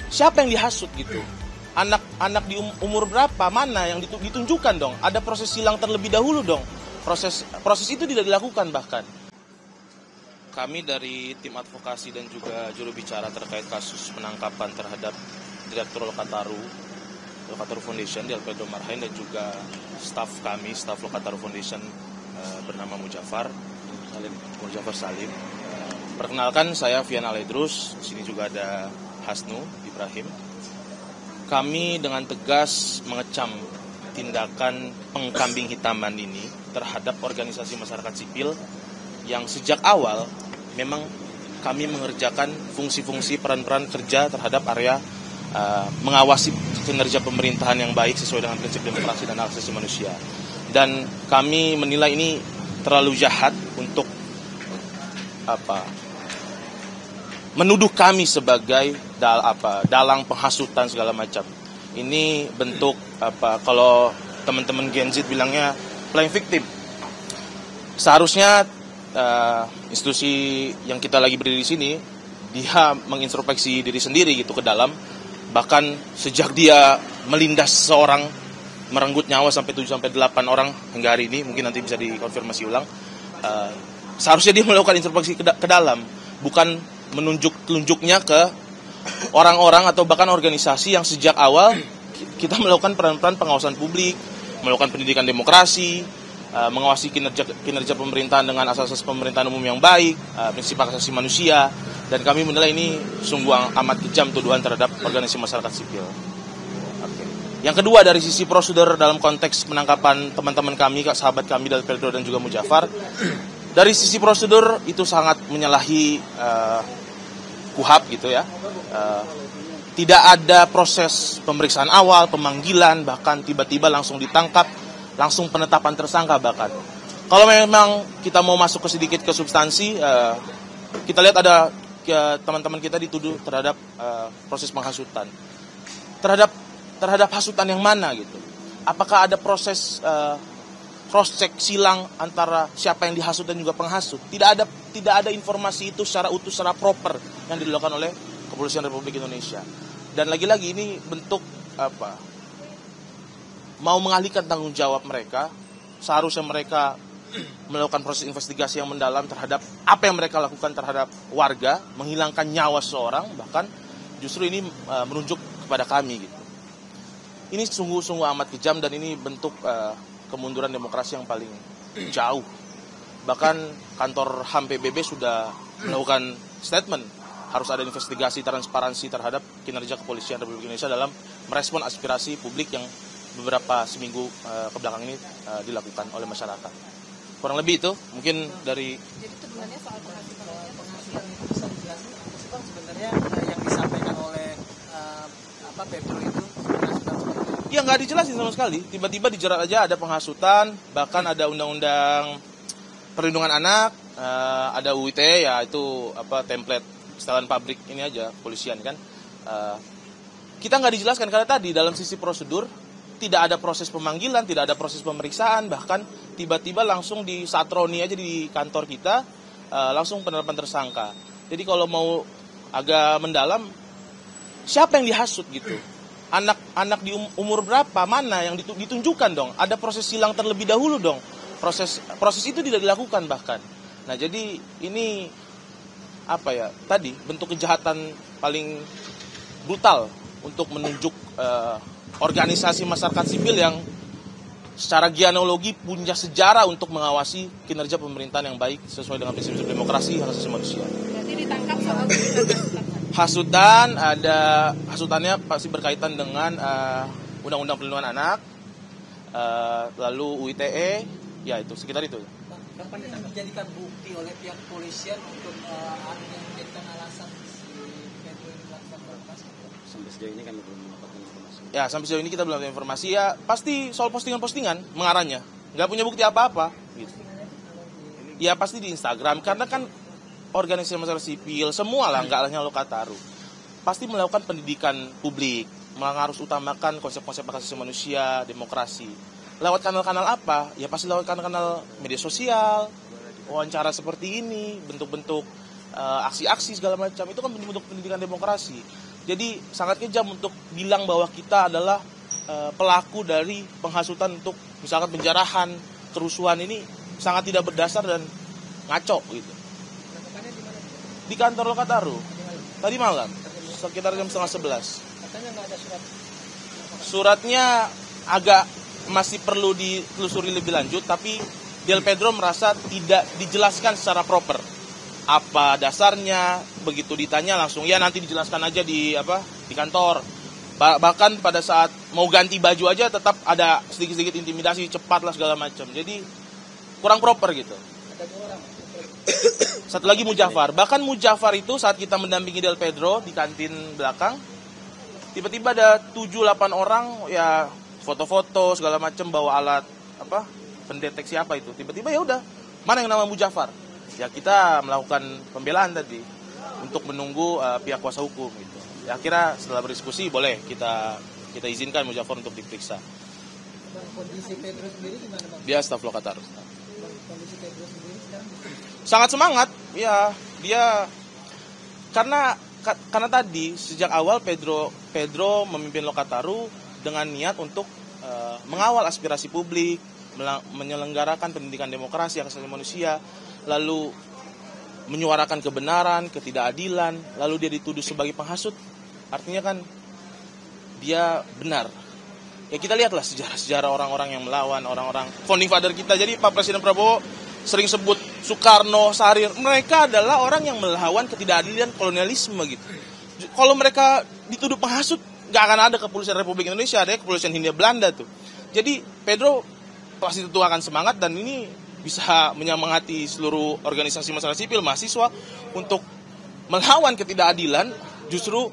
siapa yang dihasut gitu? Anak di umur berapa, mana yang ditunjukkan dong? Ada proses silang terlebih dahulu dong. Proses itu tidak dilakukan bahkan. Kami dari tim advokasi dan juga juru bicara terkait kasus penangkapan terhadap Direktur Lokataru Foundation di Alfredo Marhain dan juga staf Lokataru Foundation bernama Mujaffar Salim. Perkenalkan, saya Fian Aledrus, di sini juga ada Hasnu Ibrahim. Kami dengan tegas mengecam tindakan pengkambing hitaman ini terhadap organisasi masyarakat sipil yang sejak awal memang kami mengerjakan fungsi-fungsi peran-peran kerja terhadap area mengawasi kinerja pemerintahan yang baik sesuai dengan prinsip demokrasi dan hak asasi manusia. Dan kami menilai ini terlalu jahat untuk menuduh kami sebagai dalang penghasutan segala macam. Ini bentuk kalau teman-teman Gen Z bilangnya playing victim. Seharusnya institusi yang kita lagi berdiri di sini, dia mengintrospeksi diri sendiri gitu ke dalam. Bahkan sejak dia melindas seseorang, merenggut nyawa sampai 7-8 orang hingga hari ini, mungkin nanti bisa dikonfirmasi ulang. Seharusnya dia melakukan introspeksi ke dalam, bukan menunjuk-tunjuknya ke orang-orang atau bahkan organisasi yang sejak awal kita melakukan peran-peran pengawasan publik, melakukan pendidikan demokrasi, mengawasi kinerja pemerintahan dengan asas-asas pemerintahan umum yang baik, prinsip hak asasi manusia, dan kami menilai ini sungguh amat kejam tuduhan terhadap organisasi masyarakat sipil. Yang kedua, dari sisi prosedur dalam konteks penangkapan teman-teman kami, sahabat kami dari Alfredo dan juga Mujaffar, dari sisi prosedur itu sangat menyalahi KUHAP gitu ya. Tidak ada proses pemeriksaan awal, pemanggilan, bahkan tiba-tiba langsung ditangkap, langsung penetapan tersangka bahkan. Kalau memang kita mau masuk sedikit ke substansi, kita lihat ada teman-teman kita dituduh terhadap proses penghasutan. Terhadap hasutan yang mana gitu? Apakah ada proses cross check silang antara siapa yang dihasut dan juga penghasut? Tidak ada informasi itu secara utuh, secara proper yang dilakukan oleh Kepolisian Republik Indonesia. Dan lagi-lagi ini bentuk mau mengalihkan tanggung jawab mereka. Seharusnya mereka melakukan proses investigasi yang mendalam terhadap apa yang mereka lakukan terhadap warga, menghilangkan nyawa seseorang, bahkan justru ini menunjuk kepada kami gitu. Ini sungguh-sungguh amat kejam dan ini bentuk kemunduran demokrasi yang paling jauh. Bahkan kantor HAM PBB sudah melakukan statement harus ada investigasi transparansi terhadap kinerja Kepolisian Republik Indonesia dalam merespon aspirasi publik yang beberapa seminggu kebelakang ini dilakukan oleh masyarakat. Kurang lebih itu, mungkin dari... Jadi sebenarnya soal penghasilan itu bisa dijelasin apa sih Bang sebenarnya yang disampaikan oleh Pepro itu sudah ya nggak dijelasin sama sekali. Tiba-tiba dijerat aja ada penghasutan, bahkan ada undang-undang perlindungan anak, ada UIT, ya itu template setelan pabrik ini aja kepolisian kan. Kita nggak dijelaskan karena tadi dalam sisi prosedur tidak ada proses pemanggilan, tidak ada proses pemeriksaan, bahkan tiba-tiba langsung disatroni aja di kantor kita, langsung penetapan tersangka. Jadi kalau mau agak mendalam, siapa yang dihasut gitu? Anak di umur berapa, mana yang ditunjukkan dong? Ada proses silang terlebih dahulu dong. Proses itu tidak dilakukan bahkan. Nah jadi ini tadi bentuk kejahatan paling brutal untuk menunjuk organisasi masyarakat sipil yang secara genealogi punya sejarah untuk mengawasi kinerja pemerintahan yang baik sesuai dengan prinsip demokrasi hak asasi manusia. Jadi ditangkap soal hasutannya pasti berkaitan dengan Undang-Undang Perlindungan Anak, lalu UITE, ya itu sekitar itu. Kapan itu dijadikan bukti oleh pihak kepolisian untuk yang menjadikan alasan si Pedro ini melakukan pelepasan? Sampai sejauh ini kami belum mendapatkan informasi. Ya, sampai sejauh ini kita belum dapat informasi. Ya, pasti soal postingan-postingan mengarahnya. Nggak punya bukti apa-apa. Gitu. Ya, pasti di Instagram. Karena kan organisasi masyarakat sipil, semua lah, nggak hanya Lokataru. Pasti melakukan pendidikan publik. Harus utamakan konsep-konsep hak asasi manusia, demokrasi. Lewat kanal-kanal apa? Ya, pasti lewat kanal-kanal media sosial, wawancara seperti ini, bentuk-bentuk aksi-aksi segala macam. Itu kan bentuk pendidikan demokrasi. Jadi sangat kejam untuk bilang bahwa kita adalah pelaku dari penghasutan untuk misalkan penjarahan, kerusuhan. Ini sangat tidak berdasar dan ngaco gitu. Lakukannya di mana? Di kantor Lokataru Di mana? tadi malam sekitar jam 10:30. Katanya nggak ada surat. Suratnya agak masih perlu ditelusuri lebih lanjut, tapi Del Pedro merasa tidak dijelaskan secara proper. Apa dasarnya? Begitu ditanya langsung ya nanti dijelaskan aja di kantor. Bahkan pada saat mau ganti baju aja tetap ada sedikit-sedikit intimidasi, cepat lah segala macam. Jadi kurang proper gitu. Ada 2 orang. Satu lagi Mujafar. Bahkan Mujafar itu saat kita mendampingi Del Pedro di kantin belakang, tiba-tiba ada 7-8 orang ya foto-foto segala macam bawa alat pendeteksi apa itu. Tiba-tiba ya udah, mana yang nama Mujafar? Ya kita melakukan pembelaan tadi untuk menunggu pihak kuasa hukum gitu. Ya akhirnya setelah berdiskusi boleh kita izinkan Mujafar untuk diperiksa. Bang, kondisi Pedro sendiri gimana, Bang? Dia staf Lokataru. Bang, kondisi Pedro sendiri sekarang Sangat semangat, ya dia karena tadi sejak awal Pedro memimpin Lokataru dengan niat untuk mengawal aspirasi publik, menyelenggarakan pendidikan demokrasi, hak asasi manusia, lalu menyuarakan kebenaran, ketidakadilan, lalu dia dituduh sebagai penghasut. Artinya kan dia benar. Ya kita lihatlah sejarah-sejarah orang-orang yang melawan, orang-orang founding father kita. Jadi Pak Presiden Prabowo sering sebut Soekarno, Sarir, mereka adalah orang yang melawan ketidakadilan kolonialisme gitu. Kalau mereka dituduh penghasut, nggak akan ada kepolisian Republik Indonesia, ada kepolisian Hindia Belanda tuh. Jadi Pedro pasti tentu akan semangat dan ini bisa menyemangati seluruh organisasi masyarakat sipil, mahasiswa untuk melawan ketidakadilan. Justru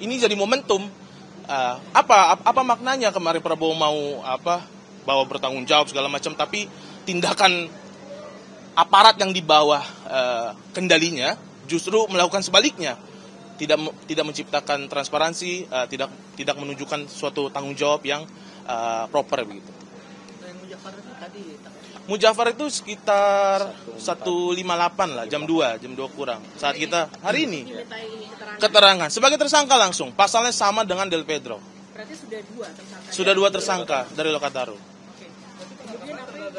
ini jadi momentum. Apa maknanya kemarin Prabowo mau bawa bertanggung jawab segala macam, tapi tindakan aparat yang di bawah kendalinya justru melakukan sebaliknya, tidak menciptakan transparansi, tidak menunjukkan suatu tanggung jawab yang proper begitu. yang Mujafar itu tadi Mujafar itu sekitar 1.58 lah, jam 2 kurang. Saat kita hari ini keterangan sebagai tersangka langsung. Pasalnya sama dengan Del Pedro. Berarti sudah 2 tersangka. Sudah 2 tersangka dari Lokataru. Oke. Kemudian apa yang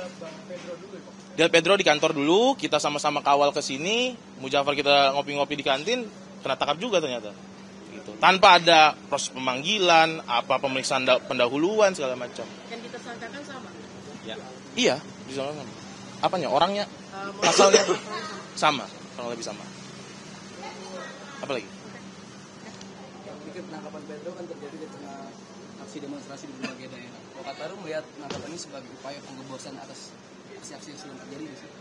Del Pedro di kantor dulu, kita sama-sama kawal ke sini. Mujafar kita ngopi-ngopi di kantin, kena tangkap juga ternyata. Gitu. Tanpa ada proses pemanggilan, pemeriksaan pendahuluan segala macam. yang ditersangkakan sama? Iya, bisa sama. Apanya? Orangnya, pasalnya sama, kurang lebih sama. Apa lagi? yang bikin penangkapan Pedro kan terjadi di tengah aksi demonstrasi di berbagai daerah. Lokataru melihat penangkapan ini sebagai upaya penggebosan atas aksi-aksi yang terjadi di sini.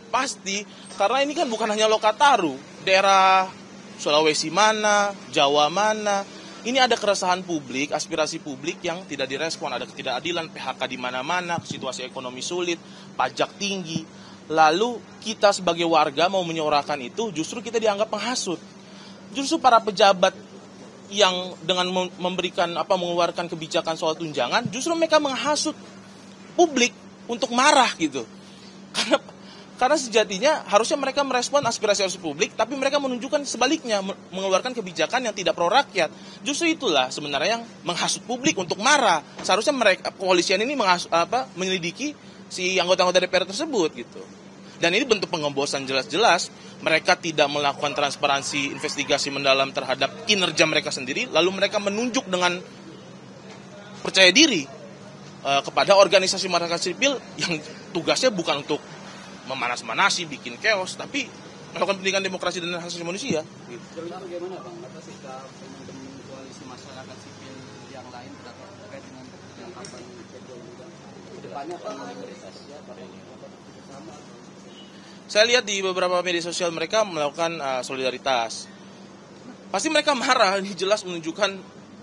Pasti, karena ini kan bukan hanya Lokataru, daerah Sulawesi mana, Jawa mana, ini ada keresahan publik, aspirasi publik yang tidak direspon, ada ketidakadilan, PHK di mana-mana, situasi ekonomi sulit, pajak tinggi. Lalu kita sebagai warga mau menyuarakan itu, justru kita dianggap penghasut. Justru para pejabat yang dengan mengeluarkan kebijakan soal tunjangan, justru mereka menghasut publik untuk marah gitu. Karena sejatinya harusnya mereka merespon aspirasi publik, tapi mereka menunjukkan sebaliknya, mengeluarkan kebijakan yang tidak pro rakyat. Justru itulah sebenarnya yang menghasut publik untuk marah. Seharusnya mereka kepolisian ini menyelidiki si anggota-anggota DPR tersebut gitu. Dan ini bentuk pengembosan jelas-jelas. Mereka tidak melakukan transparansi, investigasi mendalam terhadap kinerja mereka sendiri, lalu mereka menunjuk dengan percaya diri kepada organisasi masyarakat sipil yang tugasnya bukan untuk memanas-manasi, bikin chaos, tapi melakukan pendidikan demokrasi dan hak asasi manusia. Gitu. Terus bagaimana Bang atas sikap teman-teman koalisi masyarakat sipil yang lain terkait dengan penangkapan Pedro juga? Kedepannya apa Saya lihat di beberapa media sosial mereka melakukan solidaritas. Pasti mereka marah, ini jelas menunjukkan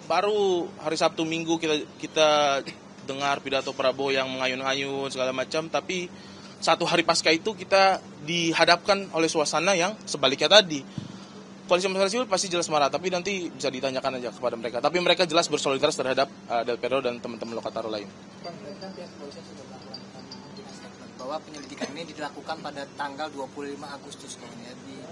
baru hari Sabtu Minggu kita dengar pidato Prabowo yang mengayun-ayun segala macam, tapi satu hari pasca itu kita dihadapkan oleh suasana yang sebaliknya tadi. Koalisi masyarakat sipil pasti jelas marah, tapi nanti bisa ditanyakan aja kepada mereka. Tapi mereka jelas bersolidaritas terhadap Del Pedro dan teman-teman Lokataru lain. kan pihak kepolisian sudah melakukan statement bahwa penyelidikan ini dilakukan pada tanggal 25 Agustus di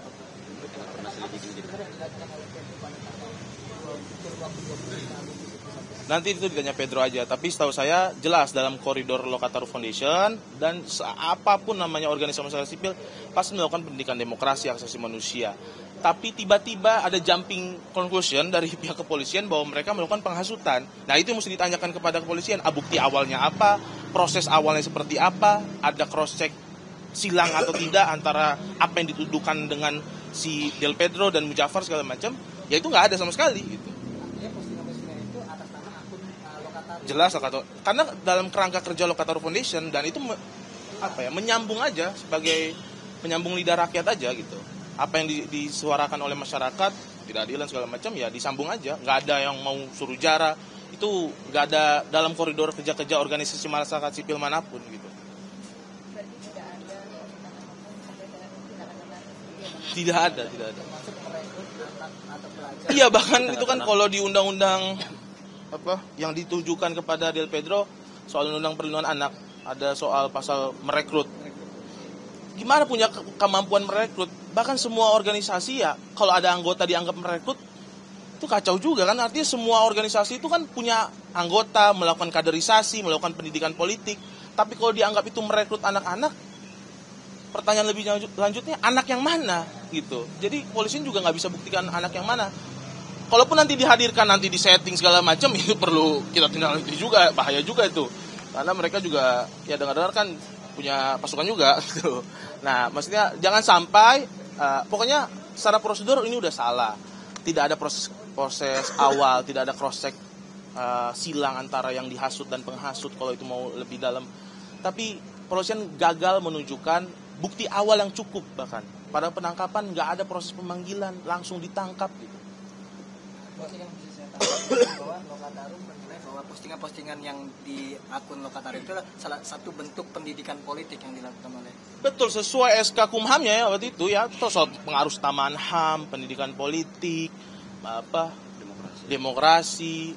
Nanti itu ditanya Pedro aja, tapi setahu saya jelas dalam koridor Lokataru Foundation dan apapun namanya organisasi masyarakat sipil pasti melakukan pendidikan demokrasi, hak asasi manusia. Tapi tiba-tiba ada jumping conclusion dari pihak kepolisian bahwa mereka melakukan penghasutan. Nah itu yang mesti ditanyakan kepada kepolisian, bukti awalnya apa, proses awalnya seperti apa, ada cross check silang atau tidak antara apa yang dituduhkan dengan si Del Pedro dan Mujafar segala macam, ya itu nggak ada sama sekali gitu. Jelas Lokataru, karena dalam kerangka kerja Lokataru Foundation dan itu menyambung aja sebagai menyambung lidah rakyat aja gitu. Apa yang disuarakan oleh masyarakat tidak adil dan segala macam ya disambung aja, nggak ada yang mau suruh jara, itu nggak ada dalam koridor kerja-kerja organisasi masyarakat sipil manapun gitu. Tidak ada. Iya, bahkan itu kan kalau di undang-undang yang ditujukan kepada Del Pedro soal undang perlindungan anak, ada soal pasal merekrut. Gimana punya kemampuan merekrut? Bahkan semua organisasi ya kalau ada anggota dianggap merekrut itu kacau juga kan, artinya semua organisasi itu kan punya anggota, melakukan kaderisasi, melakukan pendidikan politik. Tapi kalau dianggap itu merekrut anak-anak, pertanyaan lebih lanjutnya anak yang mana gitu. Jadi polisi juga nggak bisa buktikan anak yang mana. Kalaupun nanti dihadirkan, nanti disetting segala macam, itu perlu kita tindak lanjuti juga, bahaya juga itu. Karena mereka juga ya dengar-dengar kan punya pasukan juga gitu. Nah, maksudnya jangan sampai pokoknya secara prosedur ini udah salah. Tidak ada proses awal, tidak ada cross check silang antara yang dihasut dan penghasut kalau itu mau lebih dalam. Tapi polisian gagal menunjukkan bukti awal yang cukup, bahkan pada penangkapan nggak ada proses pemanggilan, langsung ditangkap gitu. Yang bisa saya tahu bahwa Lokataru menilai bahwa postingan-postingan yang di akun Lokataru itu adalah salah satu bentuk pendidikan politik yang dilakukan oleh. Betul, sesuai SK Kumhamnya ya waktu itu ya, itu soal pengaruh utamaan HAM, pendidikan politik, demokrasi,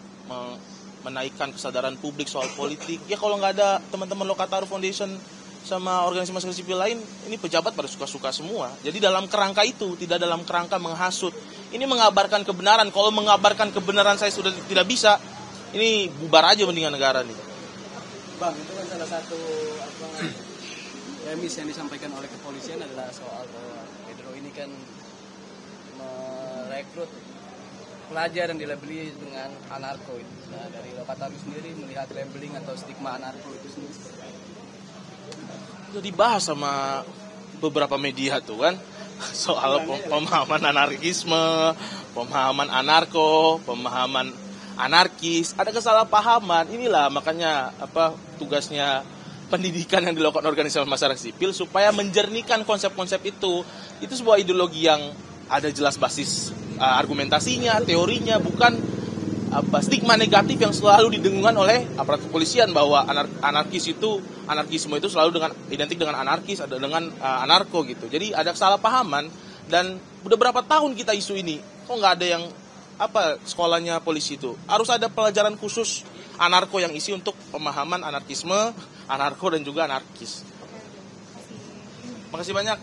menaikkan kesadaran publik soal politik. Ya kalau nggak ada teman-teman Lokataru Foundation sama organisasi masyarakat sipil lain, ini pejabat pada suka-suka semua. Jadi dalam kerangka itu, tidak dalam kerangka menghasut. Ini mengabarkan kebenaran. Kalau mengabarkan kebenaran saya sudah tidak bisa, ini bubar aja mendingan negara nih. Bang, itu kan salah satu premis yang disampaikan oleh kepolisian adalah soal bahwa Pedro ini kan merekrut pelajar yang dilabeli dengan anarko itu. Nah, dari Lokataru sendiri melihat labeling atau stigma anarko itu sendiri seperti apa? Itu dibahas sama beberapa media tuh kan, soal pemahaman anarkisme, pemahaman anarko, pemahaman anarkis, ada kesalahpahaman. Inilah makanya tugasnya pendidikan yang dilakukan organisasi masyarakat sipil supaya menjernihkan konsep-konsep itu. Itu sebuah ideologi yang ada jelas basis argumentasinya, teorinya, bukan stigma negatif yang selalu didengungkan oleh aparat kepolisian bahwa anarkisme itu selalu identik dengan anarkis, ada dengan anarko gitu. Jadi ada kesalahpahaman dan udah berapa tahun kita isu ini, kok nggak ada yang sekolahnya polisi itu harus ada pelajaran khusus anarko yang isi untuk pemahaman anarkisme, anarko dan juga anarkis. Makasih banyak.